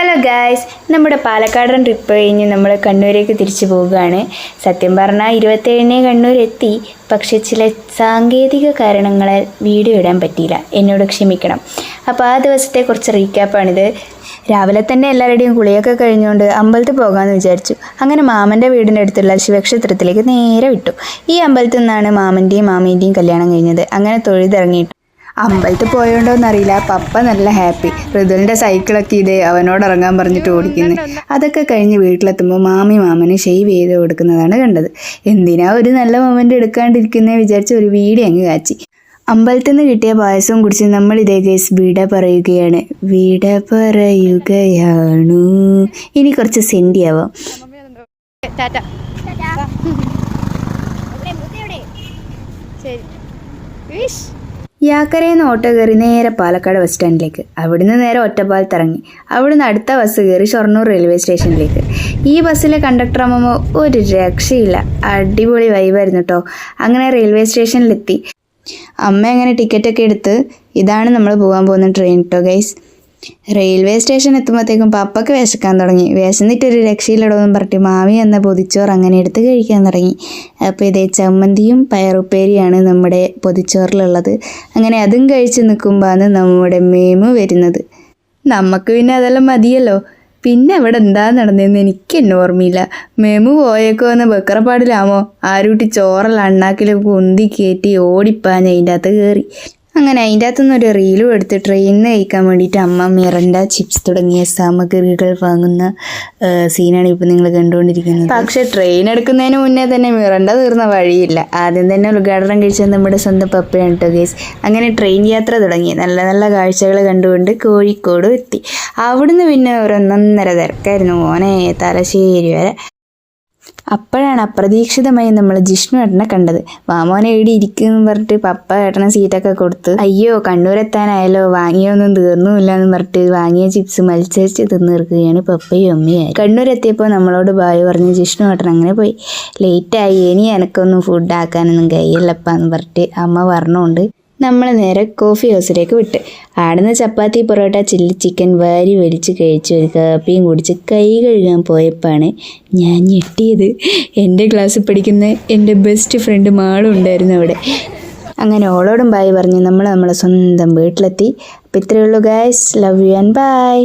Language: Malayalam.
ഹലോ ഗായ്സ്, നമ്മുടെ പാലക്കാടൻ ട്രിപ്പ് കഴിഞ്ഞ് നമ്മൾ കണ്ണൂരേക്ക് തിരിച്ചു പോവുകയാണ്. സത്യം പറഞ്ഞാൽ 27-ന് കണ്ണൂർ എത്തി. പക്ഷേ ചില സാങ്കേതിക കാരണങ്ങളാൽ വീഡിയോ ഇടാൻ പറ്റിയില്ല, എന്നോട് ക്ഷമിക്കണം. അപ്പോൾ ആ ദിവസത്തെ കുറച്ച് റീക്യാപ്പാണിത്. രാവിലെ തന്നെ എല്ലാവരുടെയും കുളിയൊക്കെ കഴിഞ്ഞുകൊണ്ട് അമ്പലത്തിൽ പോകാമെന്ന് വിചാരിച്ചു. അങ്ങനെ മാമൻ്റെ വീടിൻ്റെ അടുത്തുള്ള ശിവക്ഷേത്രത്തിലേക്ക് നേരെ വിട്ടു. ഈ അമ്പലത്തിൽ നിന്നാണ് മാമൻ്റെയും മാമീൻ്റെയും കല്യാണം കഴിഞ്ഞത്. അങ്ങനെ തൊഴുതിറങ്ങിയിട്ടു. അമ്പലത്തിൽ പോയോണ്ടോന്നറിയില്ല, പപ്പ നല്ല ഹാപ്പി. ഋതുലിൻ്റെ സൈക്കിളൊക്കെ ഇത് അവനോട് ഇറങ്ങാൻ പറഞ്ഞിട്ട് ഓടിക്കുന്നു. അതൊക്കെ കഴിഞ്ഞ് വീട്ടിലെത്തുമ്പോൾ മാമന് ഷെയ്വ് ചെയ്ത് കൊടുക്കുന്നതാണ് കണ്ടത്. എന്തിനാ ഒരു നല്ല മൊമെൻ്റ് എടുക്കാണ്ടിരിക്കുന്നേ വിചാരിച്ച് ഒരു വീഡിയോ അങ്ങ് കാച്ചി. അമ്പലത്തിൽ നിന്ന് കിട്ടിയ പായസവും കുടിച്ച് നമ്മൾ ഇതേ കേസ് വിട പറയുകയാണ്. വിട പറയുകയാണു. ഇനി കുറച്ച് സെൻഡി ആവാം. യാക്കരയിൽ നിന്ന് ഓട്ടോ കയറി നേരെ പാലക്കാട് ബസ് സ്റ്റാൻഡിലേക്ക്. അവിടുന്ന് നേരെ ഒറ്റപ്പാലത്ത് ഇറങ്ങി. അവിടുന്ന് അടുത്ത ബസ് കയറി ഷൊർണൂർ റെയിൽവേ സ്റ്റേഷനിലേക്ക്. ഈ ബസ്സിലെ കണ്ടക്ടർ അമ്മമ്മ ഒരു രക്ഷയില്ല, അടിപൊളി വൈബായിരുന്നു കേട്ടോ. അങ്ങനെ റെയിൽവേ സ്റ്റേഷനിലെത്തി. അമ്മ അങ്ങനെ ടിക്കറ്റൊക്കെ എടുത്ത് ഇതാണ് നമ്മൾ പോകാൻ പോകുന്ന ട്രെയിൻ കേട്ടോ ഗൈസ്. റെയിൽവേ സ്റ്റേഷൻ എത്തുമ്പോഴത്തേക്കും പപ്പയ്ക്ക് വിശക്കാൻ തുടങ്ങി. വിശന്നിട്ടൊരു രക്ഷയിലിടവെന്നും പറഞ്ഞിട്ട് മാമി എന്ന പൊതിച്ചോറ് അങ്ങനെ എടുത്ത് കഴിക്കാൻ തുടങ്ങി. അപ്പോൾ ഇതേ ചമ്മന്തിയും പയറുപ്പേരിയാണ് നമ്മുടെ പൊതിച്ചോറിലുള്ളത്. അങ്ങനെ അതും കഴിച്ച് നിൽക്കുമ്പോഴാണ് നമ്മുടെ മേമു വരുന്നത്. നമുക്ക് പിന്നെ അതെല്ലാം മതിയല്ലോ. പിന്നെ അവിടെ എന്താ നടന്നതെന്ന് എനിക്ക് തന്നെ ഓർമ്മയില്ല. മേമു പോയേക്കോ എന്ന് വെക്കറപ്പാടിലാമോ ആരൂട്ടി ചോറെല്ലാം അണ്ണാക്കിൽ പൊന്തി കയറ്റി ഓടിപ്പാഞ്ഞ് അതിൻ്റെ അകത്ത് കയറി. അങ്ങനെ അതിൻ്റെ അകത്തുനിന്ന് ഒരു റീലും എടുത്ത് ട്രെയിനിന് കഴിക്കാൻ വേണ്ടിയിട്ട് അമ്മ മിറണ്ട, ചിപ്സ് തുടങ്ങിയ സാമഗ്രികൾ വാങ്ങുന്ന സീനാണ് ഇപ്പോൾ നിങ്ങൾ കണ്ടുകൊണ്ടിരിക്കുന്നത്. പക്ഷേ ട്രെയിൻ എടുക്കുന്നതിന് മുന്നേ തന്നെ മിറണ്ട തീർന്ന വഴിയില്ല. ആദ്യം തന്നെ ഉദ്ഘാടനം കഴിച്ചത് നമ്മുടെ സ്വന്തം പപ്പയാണ് കേട്ടോ ഗേസ്. അങ്ങനെ ട്രെയിൻ യാത്ര തുടങ്ങി. നല്ല നല്ല കാഴ്ചകൾ കണ്ടുകൊണ്ട് കോഴിക്കോട് എത്തി. അവിടുന്ന് പിന്നെ ഒരു 1.5 തിരക്കായിരുന്നു മോനെ, തലശ്ശേരി വരെ. അപ്പോഴാണ് അപ്രതീക്ഷിതമായി നമ്മൾ ജിഷ്ണു ഏട്ടനെ കണ്ടത്. മാമോനെ എവിടെ ഇരിക്കുമെന്ന് പറഞ്ഞിട്ട് പപ്പ ഏട്ടനെ സീറ്റൊക്കെ കൊടുത്ത്, അയ്യോ കണ്ണൂരെത്താനായാലോ, വാങ്ങിയൊന്നും തീർന്നുമില്ല എന്ന് പറഞ്ഞിട്ട് വാങ്ങിയ ചിപ്സ് മത്സരിച്ച് തിന്നിറക്കുകയാണ് പപ്പയും അമ്മയായി. കണ്ണൂരെത്തിയപ്പോൾ നമ്മളോട് ബായ് പറഞ്ഞ് ജിഷ്ണു ഏട്ടൻ അങ്ങനെ പോയി. ലേറ്റായി, ഇനി എനക്കൊന്നും ഫുഡ് ആക്കാനൊന്നും കഴിയില്ലപ്പാന്ന് പറഞ്ഞിട്ട് അമ്മ പറഞ്ഞുകൊണ്ട് നമ്മൾ നേരെ കോഫി ഹൗസിലേക്ക് വിട്ട്. ആടുന്ന ചപ്പാത്തി, പൊറോട്ട, ചില്ലി ചിക്കൻ വാരി വലിച്ച് കഴിച്ച് ഒരു കാപ്പിയും കുടിച്ച് കൈ കഴുകാൻ പോയപ്പോഴാണ് ഞാൻ ഞെട്ടിയത്. എൻ്റെ ക്ലാസ്സിൽ പഠിക്കുന്ന എൻ്റെ ബെസ്റ്റ് ഫ്രണ്ട് മാളും ഉണ്ടായിരുന്നു അവിടെ. അങ്ങനെ ഓളോടും ബായ് പറഞ്ഞ് നമ്മളെ സ്വന്തം വീട്ടിലെത്തി. അപ്പോൾ ഇത്രയേ ഉള്ളൂ guys. Love you and by.